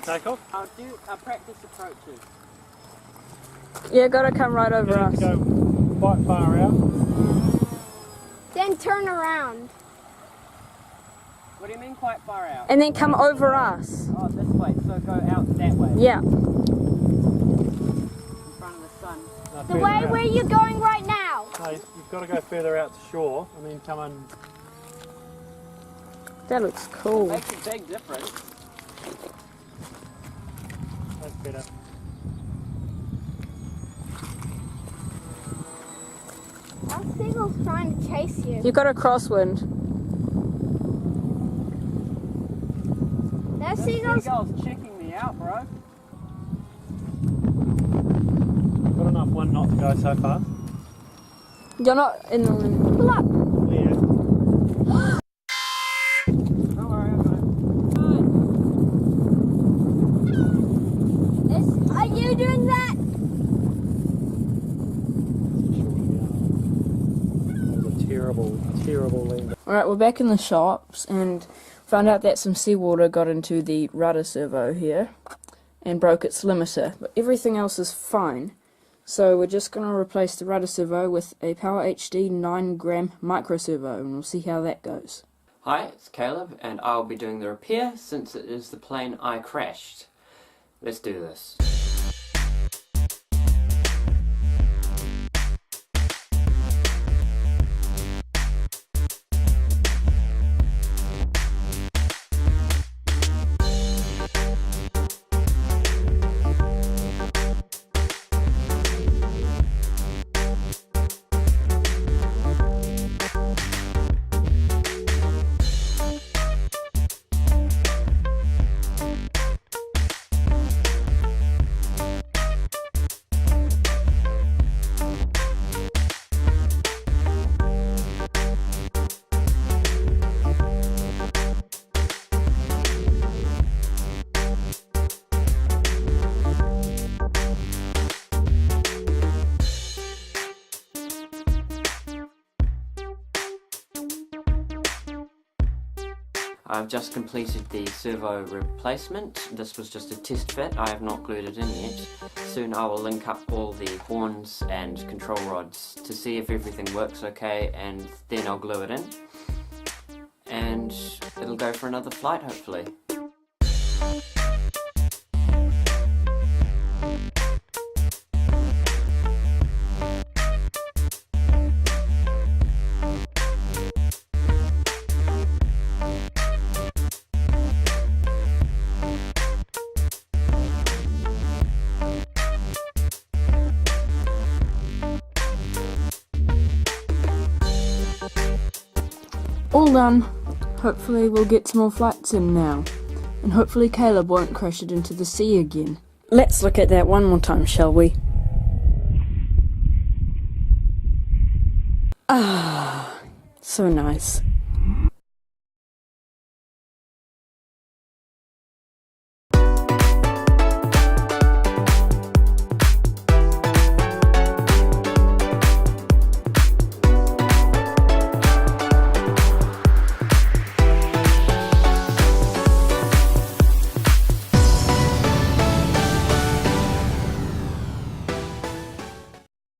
takeoff? I'll do a practice approaches. Yeah, gotta come right over us. Go quite far out. Then turn around. What do you mean quite far out? And then come over us. Oh, this way, so go out that way. Yeah. In front of the sun. No, The way where you're going right now. No, you've got to go further out to shore and then come in. That looks cool. Makes a big difference. That's better. That seagull's trying to chase you. You got a crosswind. That This seagull's... seagull's checking me out, bro. Got enough wind not to go so fast. You're not in the wind. Pull up. Yeah. Don't worry, I'm fine. Are you doing that? That was a terrible landing. Alright, we're back in the shops and found out that some seawater got into the rudder servo here and broke its limiter, but everything else is fine. So we're just going to replace the rudder servo with a Power HD 9-gram micro servo, and we'll see how that goes. Hi, it's Caleb, and I'll be doing the repair since it is the plane I crashed. Let's do this. I've just completed the servo replacement. This was just a test fit, I have not glued it in yet. Soon I will link up all the horns and control rods to see if everything works okay, and then I'll glue it in. And it'll go for another flight hopefully. All done. Hopefully we'll get some more flights in now. And hopefully Caleb won't crash it into the sea again. Let's look at that one more time, shall we? Ah, so nice.